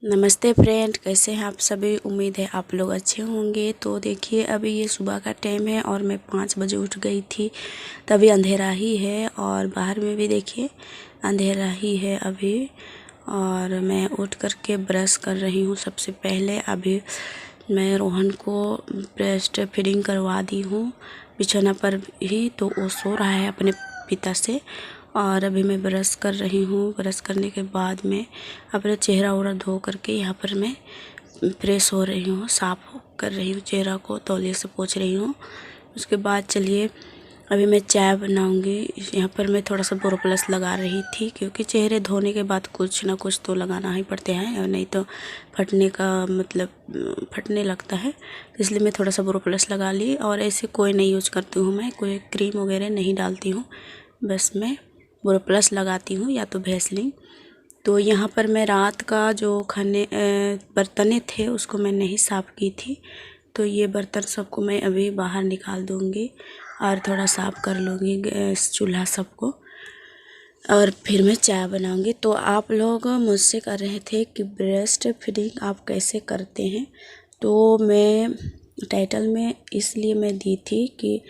नमस्ते फ्रेंड, कैसे हैं आप सभी। उम्मीद है आप लोग अच्छे होंगे। तो देखिए अभी ये सुबह का टाइम है और मैं 5 बजे उठ गई थी। तभी अंधेरा ही है और बाहर में भी देखिए अंधेरा ही है अभी। और मैं उठ कर के ब्रश कर रही हूँ। सबसे पहले अभी मैं रोहन को ब्रेस्ट फीडिंग करवा दी हूँ बिछौना पर ही, तो वो सो रहा है अपने पिता से। और अभी मैं ब्रश कर रही हूँ। ब्रश करने के बाद में अपना चेहरा वगैरह धो करके यहाँ पर मैं फ्रेश हो रही हूँ, साफ़ कर रही हूँ चेहरा को, तौलिए से पोंछ रही हूँ। उसके बाद चलिए अभी मैं चाय बनाऊँगी। यहाँ पर मैं थोड़ा सा बोरोप्लस लगा रही थी, क्योंकि चेहरे धोने के बाद कुछ ना कुछ तो लगाना ही पड़ते हैं, और नहीं तो फटने का मतलब फटने लगता है। तो इसलिए मैं थोड़ा सा बोरोप्लस लगा ली। और ऐसे कोई नहीं यूज करती हूँ, मैं कोई क्रीम वगैरह नहीं डालती हूँ, बस मैं बोरोप्लस लगाती हूँ या तो वैसलीन। तो यहाँ पर मैं रात का जो खाने बर्तने थे उसको मैं नहीं साफ़ की थी, तो ये बर्तन सबको मैं अभी बाहर निकाल दूँगी और थोड़ा साफ़ कर लूँगी गैस चूल्हा सबको, और फिर मैं चाय बनाऊँगी। तो आप लोग मुझसे कर रहे थे कि ब्रेस्ट फीडिंग आप कैसे करते हैं, तो मैं टाइटल में इसलिए मैं दी थी कि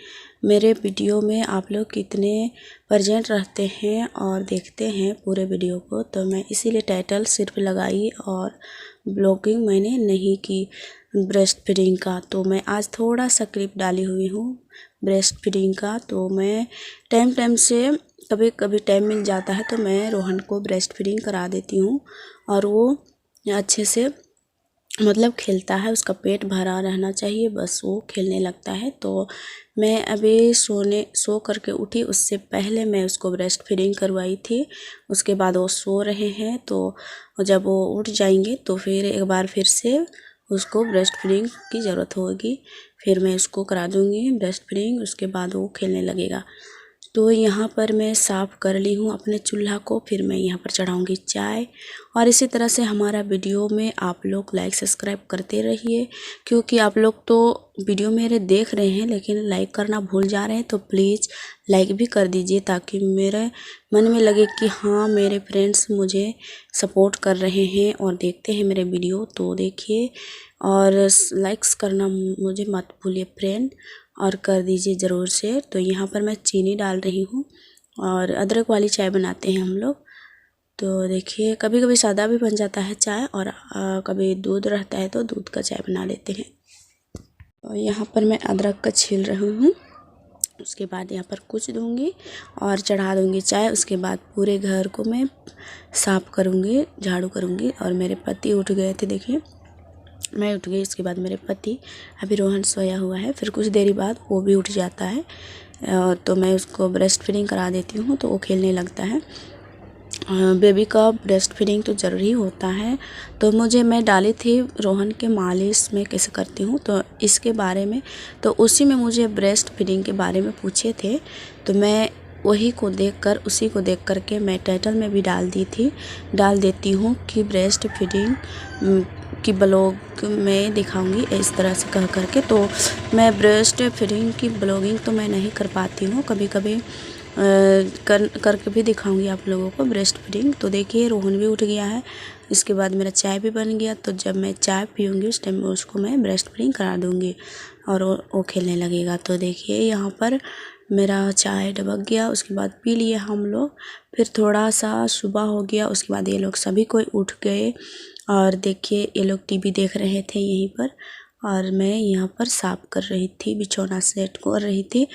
मेरे वीडियो में आप लोग कितने प्रेजेंट रहते हैं और देखते हैं पूरे वीडियो को, तो मैं इसीलिए टाइटल सिर्फ लगाई और ब्लॉगिंग मैंने नहीं की ब्रेस्ट फीडिंग का। तो मैं आज थोड़ा सा क्लिप डाली हुई हूँ ब्रेस्ट फीडिंग का। तो मैं टाइम टाइम से कभी कभी टाइम मिल जाता है तो मैं रोहन को ब्रेस्ट फीडिंग करा देती हूँ, और वो अच्छे से मतलब खेलता है। उसका पेट भरा रहना चाहिए, बस वो खेलने लगता है। तो मैं अभी सो करके उठी, उससे पहले मैं उसको ब्रेस्ट फीडिंग करवाई थी। उसके बाद वो सो रहे हैं, तो जब वो उठ जाएंगे तो फिर एक बार फिर से उसको ब्रेस्ट फीडिंग की ज़रूरत होगी, फिर मैं उसको करा दूँगी ब्रेस्ट फीडिंग। उसके बाद वो खेलने लगेगा। तो यहाँ पर मैं साफ़ कर ली हूँ अपने चूल्हा को, फिर मैं यहाँ पर चढ़ाऊँगी चाय। और इसी तरह से हमारा वीडियो में आप लोग लाइक सब्सक्राइब करते रहिए, क्योंकि आप लोग तो वीडियो मेरे देख रहे हैं लेकिन लाइक करना भूल जा रहे हैं। तो प्लीज़ लाइक भी कर दीजिए, ताकि मेरे मन में लगे कि हाँ मेरे फ्रेंड्स मुझे सपोर्ट कर रहे हैं और देखते हैं मेरे वीडियो। तो देखिए और लाइक्स करना मुझे मत भूलिए फ्रेंड, और कर दीजिए ज़रूर से। तो यहाँ पर मैं चीनी डाल रही हूँ, और अदरक वाली चाय बनाते हैं हम लोग। तो देखिए कभी कभी सादा भी बन जाता है चाय, और कभी दूध रहता है तो दूध का चाय बना लेते हैं। तो यहाँ पर मैं अदरक का छील रही हूँ। उसके बाद यहाँ पर कुछ दूँगी और चढ़ा दूँगी चाय। उसके बाद पूरे घर को मैं साफ़ करूँगी, झाड़ू करूँगी। और मेरे पति उठ गए थे, देखिए मैं उठ गई, इसके बाद मेरे पति, अभी रोहन सोया हुआ है, फिर कुछ देरी बाद वो भी उठ जाता है। तो मैं उसको ब्रेस्ट फीडिंग करा देती हूँ तो वो खेलने लगता है। बेबी का ब्रेस्ट फीडिंग तो ज़रूरी होता है। तो मैं डाली थी रोहन के मालिश में कैसे करती हूँ, तो इसके बारे में, तो उसी में मुझे ब्रेस्ट फीडिंग के बारे में पूछे थे। तो मैं उसी को देख कर के मैं टाइटल में भी डाल देती हूँ कि ब्रेस्ट फीडिंग की ब्लॉग में दिखाऊंगी इस तरह से कह करके। तो मैं ब्रेस्ट फीडिंग की ब्लॉगिंग तो मैं नहीं कर पाती हूँ, कभी कभी करके भी दिखाऊंगी आप लोगों को ब्रेस्ट फीडिंग। तो देखिए रोहन भी उठ गया है, इसके बाद मेरा चाय भी बन गया। तो जब मैं चाय पीऊँगी उस टाइम में उसको मैं ब्रेस्ट फीडिंग करा दूँगी और वो खेलने लगेगा। तो देखिए यहाँ पर मेरा चाय ढबक गया, उसके बाद पी लिए हम लोग। फिर थोड़ा सा सुबह हो गया, उसके बाद ये लोग सभी कोई उठ गए, और देखिए ये लोग टीवी देख रहे थे यहीं पर, और मैं यहाँ पर साफ़ कर रही थी, बिछौना सेट कर रही थी।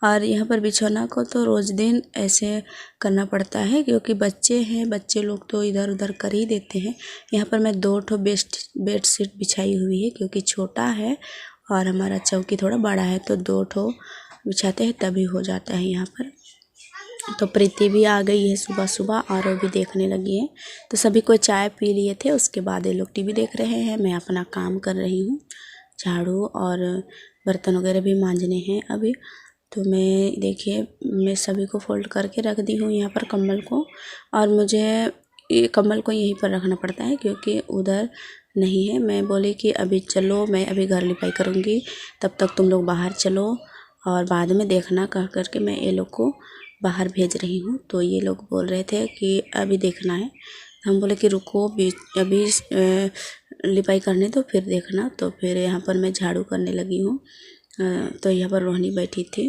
और यहाँ पर बिछौना को तो रोज़ दिन ऐसे करना पड़ता है, क्योंकि बच्चे हैं, बच्चे लोग तो इधर उधर कर ही देते हैं। यहाँ पर मैं 2 ठो बेड शीट बिछाई हुई है, क्योंकि छोटा है और हमारा चौकी थोड़ा बड़ा है, तो 2 ठो बिछाते हैं तभी हो जाता है यहाँ पर। तो प्रीति भी आ गई है सुबह सुबह, और वो भी देखने लगी है। तो सभी को चाय पी लिए थे, उसके बाद ये लोग टीवी देख रहे हैं, मैं अपना काम कर रही हूँ, झाड़ू और बर्तन वगैरह भी मांजने हैं अभी। तो मैं देखिए मैं सभी को फोल्ड करके रख दी हूँ यहाँ पर कम्बल को, और मुझे ये कम्बल को यहीं पर रखना पड़ता है क्योंकि उधर नहीं है। मैं बोली कि अभी चलो, मैं अभी घर लिपाई करूँगी, तब तक तुम लोग बाहर चलो और बाद में देखना कह करके मैं ये लोग को बाहर भेज रही हूँ। तो ये लोग बोल रहे थे कि अभी देखना है, हम बोले कि रुको अभी लिपाई करने तो फिर देखना। तो फिर यहाँ पर मैं झाड़ू करने लगी हूँ। तो यहाँ पर रोहिणी बैठी थी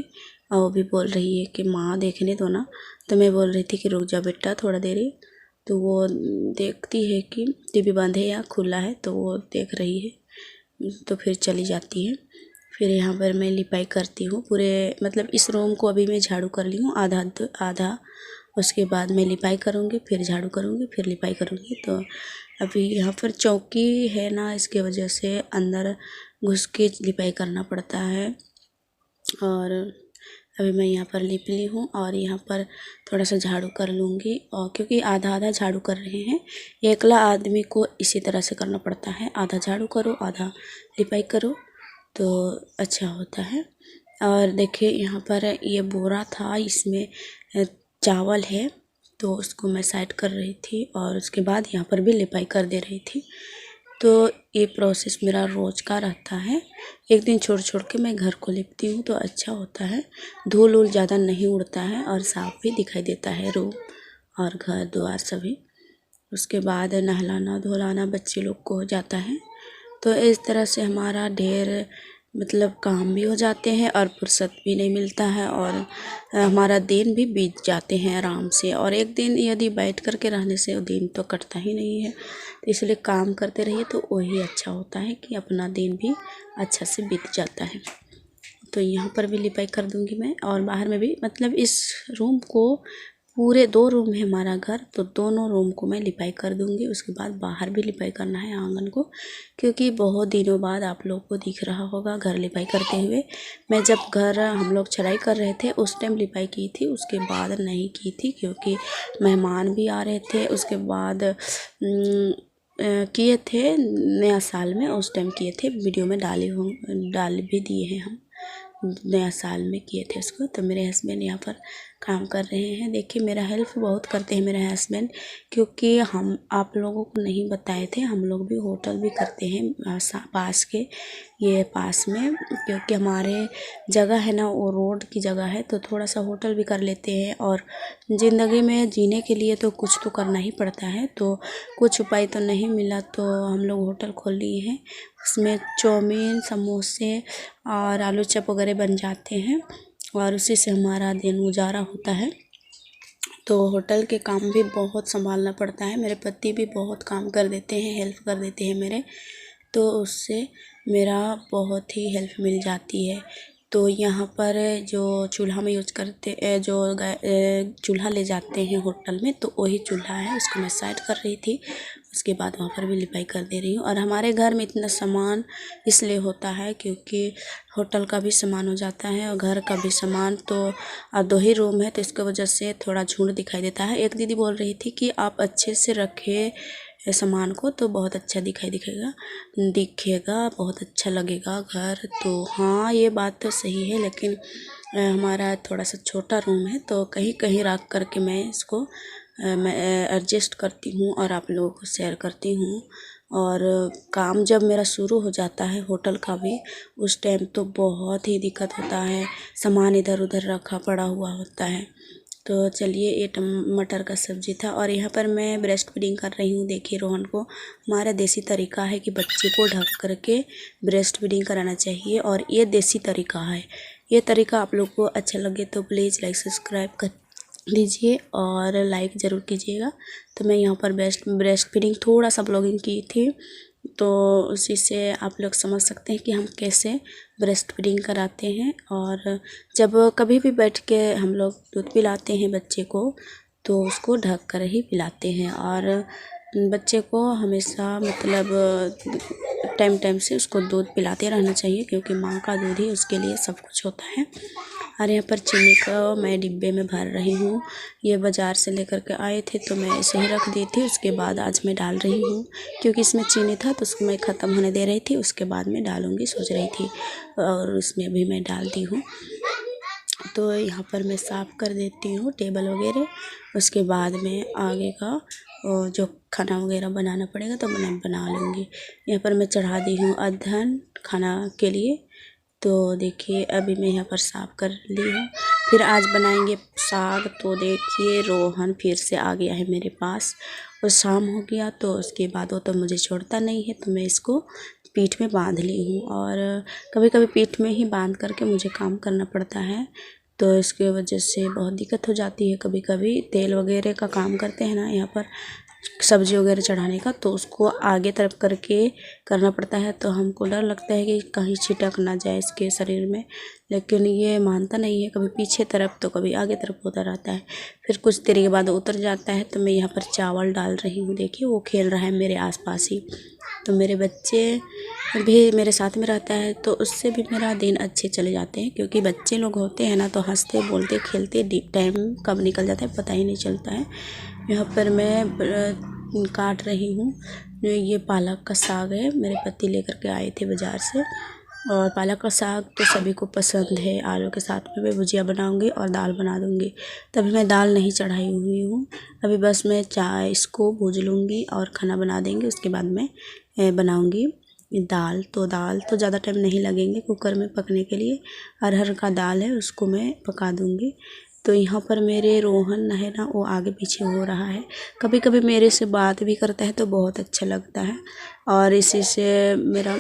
और वो भी बोल रही है कि माँ देखने दो ना। तो मैं बोल रही थी कि रुक जा बेटा थोड़ा देर। तो वो देखती है कि टीवी बंद है या खुला है, तो वो देख रही है तो फिर चली जाती है। फिर यहाँ पर मैं लिपाई करती हूँ पूरे, मतलब इस रूम को अभी मैं झाड़ू कर ली हूँ आधा। उसके बाद मैं लिपाई करूँगी, फिर झाड़ू करूँगी, फिर लिपाई करूँगी। तो अभी यहाँ पर चौकी है ना, इसके वजह से अंदर घुस के लिपाई करना पड़ता है। और अभी मैं यहाँ पर लिप ली हूँ और यहाँ पर थोड़ा सा झाड़ू कर लूँगी। और क्योंकि आधा आधा झाड़ू कर रहे हैं, एकला आदमी को इसी तरह से करना पड़ता है, आधा झाड़ू करो आधा लिपाई करो तो अच्छा होता है। और देखिए यहाँ पर ये बोरा था, इसमें चावल है, तो उसको मैं साइड कर रही थी और उसके बाद यहाँ पर भी लिपाई कर दे रही थी। तो ये प्रोसेस मेरा रोज़ का रहता है। एक दिन छोड़ छोड़ के मैं घर को लिपती हूँ तो अच्छा होता है, धूल वूल ज़्यादा नहीं उड़ता है और साफ़ भी दिखाई देता है रूम और घर द्वार सभी। उसके बाद नहलाना धुलाना बच्चे लोग को हो जाता है। तो इस तरह से हमारा ढेर मतलब काम भी हो जाते हैं और फुर्सत भी नहीं मिलता है और हमारा दिन भी बीत जाते हैं आराम से। और एक दिन यदि बैठ कर के रहने से दिन तो कटता ही नहीं है, तो इसलिए काम करते रहिए तो वही अच्छा होता है कि अपना दिन भी अच्छा से बीत जाता है। तो यहाँ पर भी लिपाई कर दूँगी मैं और बाहर में भी, मतलब इस रूम को पूरे 2 रूम है हमारा घर, तो दोनों रूम को मैं लिपाई कर दूँगी। उसके बाद बाहर भी लिपाई करना है आंगन को, क्योंकि बहुत दिनों बाद आप लोग को दिख रहा होगा घर लिपाई करते हुए। मैं जब घर हम लोग चढ़ाई कर रहे थे उस टाइम लिपाई की थी, उसके बाद नहीं की थी क्योंकि मेहमान भी आ रहे थे। उसके बाद किए थे नया साल में, उस टाइम किए थे, वीडियो में डाल भी दिए हैं हम, नया साल में किए थे उसको। तो मेरे हस्बैंड यहाँ पर काम कर रहे हैं। देखिए मेरा हेल्प बहुत करते हैं मेरे हस्बैंड, क्योंकि हम आप लोगों को नहीं बताए थे, हम लोग भी होटल भी करते हैं पास के, ये पास में, क्योंकि हमारे जगह है ना वो रोड की जगह है, तो थोड़ा सा होटल भी कर लेते हैं। और ज़िंदगी में जीने के लिए तो कुछ तो करना ही पड़ता है, तो कुछ उपाय तो नहीं मिला तो हम लोग होटल खोल लिए हैं। उसमें चाउमीन समोसे और आलू चप वगैरह बन जाते हैं और उसी से हमारा दिन गुजारा होता है। तो होटल के काम भी बहुत संभालना पड़ता है। मेरे पति भी बहुत काम कर देते हैं, हेल्प कर देते हैं मेरे, तो उससे मेरा बहुत ही हेल्प मिल जाती है। तो यहाँ पर जो चूल्हा में यूज करते जो चूल्हा ले जाते हैं होटल में, तो वही चूल्हा है, उसको मैं साइड कर रही थी। उसके बाद वहाँ पर भी लिपाई कर दे रही हूँ। और हमारे घर में इतना सामान इसलिए होता है क्योंकि होटल का भी सामान हो जाता है और घर का भी सामान, तो 2 ही रूम है तो इसकी वजह से थोड़ा झुंड दिखाई देता है। एक दीदी बोल रही थी कि आप अच्छे से रखे सामान को तो बहुत अच्छा दिखेगा, बहुत अच्छा लगेगा घर। तो हाँ ये बात तो सही है, लेकिन हमारा थोड़ा सा छोटा रूम है तो कहीं कहीं रख करके मैं इसको मैं एडजस्ट करती हूँ और आप लोगों को शेयर करती हूँ। और काम जब मेरा शुरू हो जाता है होटल का भी, उस टाइम तो बहुत ही दिक्कत होता है, सामान इधर उधर रखा पड़ा हुआ होता है। तो चलिए ये टमाटर का सब्ज़ी था। और यहाँ पर मैं ब्रेस्ट फीडिंग कर रही हूँ। देखिए रोहन को, हमारा देसी तरीका है कि बच्चे को ढक करके ब्रेस्ट फीडिंग कराना चाहिए और ये देसी तरीका है। ये तरीका आप लोग को अच्छा लगे तो प्लीज़ लाइक सब्सक्राइब कर लीजिए और लाइक ज़रूर कीजिएगा। तो मैं यहाँ पर ब्रेस्ट फीडिंग थोड़ा सा ब्लॉगिंग की थी, तो उसी से आप लोग समझ सकते हैं कि हम कैसे ब्रेस्ट फीडिंग कराते हैं। और जब कभी भी बैठ के हम लोग दूध पिलाते हैं बच्चे को, तो उसको ढक कर ही पिलाते हैं। और बच्चे को हमेशा मतलब टाइम से उसको दूध पिलाते रहना चाहिए, क्योंकि माँ का दूध ही उसके लिए सब कुछ होता है। और यहाँ पर चीनी को मैं डिब्बे में भर रही हूँ। ये बाज़ार से लेकर के आए थे तो मैं ऐसे ही रख दी थी, उसके बाद आज मैं डाल रही हूँ, क्योंकि इसमें चीनी था तो उसको मैं ख़त्म होने दे रही थी, उसके बाद में डालूँगी सोच रही थी, और उसमें भी मैं डाल दी हूँ। तो यहाँ पर मैं साफ़ कर देती हूँ टेबल वगैरह। उसके बाद में आगे का जो खाना वगैरह बनाना पड़ेगा तो मैं बना लूँगी। यहाँ पर मैं चढ़ा दी हूँ अदहन खाना के लिए। तो देखिए अभी मैं यहाँ पर साफ़ कर ली हूँ। फिर आज बनाएंगे साग। तो देखिए रोहन फिर से आ गया है मेरे पास और शाम हो गया तो उसके बाद वो तो मुझे छोड़ता नहीं है, तो मैं इसको पीठ में बांध ली हूँ। और कभी कभी पीठ में ही बांध करके मुझे काम करना पड़ता है, तो इसके वजह से बहुत दिक्कत हो जाती है। कभी कभी तेल वगैरह का काम करते हैं ना यहाँ पर, सब्ज़ी वगैरह चढ़ाने का, तो उसको आगे तरफ करके करना पड़ता है। तो हमको डर लगता है कि कहीं छिटक ना जाए इसके शरीर में, लेकिन ये मानता नहीं है, कभी पीछे तरफ तो कभी आगे तरफ होता रहता है। फिर कुछ देर के बाद उतर जाता है। तो मैं यहाँ पर चावल डाल रही हूँ, देखिए वो खेल रहा है मेरे आसपास ही। तो मेरे बच्चे भी मेरे साथ में रहता है, तो उससे भी मेरा दिन अच्छे चले जाते हैं, क्योंकि बच्चे लोग होते हैं ना तो हंसते बोलते खेलते टाइम कब निकल जाता है पता ही नहीं चलता है। यहाँ पर मैं काट रही हूँ, ये पालक का साग है, मेरे पति लेकर के आए थे बाज़ार से। और पालक का साग तो सभी को पसंद है। आलू के साथ में मैं भुजिया बनाऊंगी और दाल बना दूंगी। तभी मैं दाल नहीं चढ़ाई हुई हूँ, अभी बस मैं चाय इसको भूज लूँगी और खाना बना देंगे, उसके बाद मैं बनाऊंगी दाल। तो दाल तो ज़्यादा टाइम नहीं लगेंगे कुकर में पकने के लिए। अरहर का दाल है, उसको मैं पका दूंगी। तो यहाँ पर मेरे रोहन है ना, वो आगे पीछे हो रहा है। कभी कभी मेरे से बात भी करता है तो बहुत अच्छा लगता है, और इसी से मेरा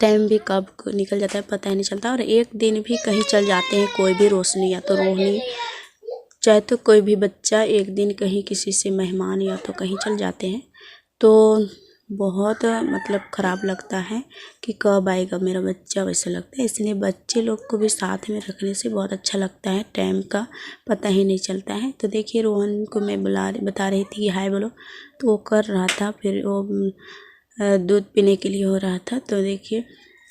टाइम भी कब निकल जाता है पता ही नहीं चलता। और एक दिन भी कहीं चल जाते हैं, कोई भी रोशनी या तो रोहिणी, चाहे तो कोई भी बच्चा एक दिन कहीं किसी से मेहमान या तो कहीं चल जाते हैं, तो बहुत मतलब ख़राब लगता है कि कब आएगा मेरा बच्चा, वैसा लगता है। इसलिए बच्चे लोग को भी साथ में रखने से बहुत अच्छा लगता है, टाइम का पता ही नहीं चलता है। तो देखिए रोहन को मैं बता रही थी कि हाय बोलो, तो वो कर रहा था। फिर वो दूध पीने के लिए हो रहा था, तो देखिए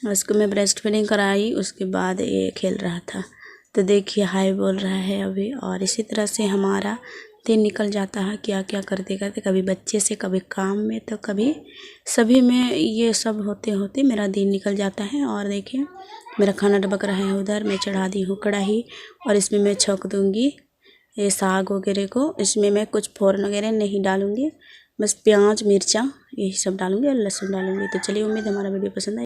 उसको मैं ब्रेस्ट फीडिंग कराई, उसके बाद ये खेल रहा था। तो देखिए हाय बोल रहा है अभी। और इसी तरह से हमारा दिन निकल जाता है, क्या क्या करते करते, कभी बच्चे से, कभी काम में, तो कभी सभी में, ये सब होते होते मेरा दिन निकल जाता है। और देखिए मेरा खाना ढबक रहा है, उधर मैं चढ़ा दी हूँ कढ़ाई, और इसमें मैं छौंक दूँगी ये साग वगैरह को। इसमें मैं कुछ फ़ौरन वगैरह नहीं डालूँगी, बस प्याज मिर्चा यही सब डालूँगी और लहसुन डालूँगी। तो चलिए, उम्मीद हमारा वीडियो पसंद आए।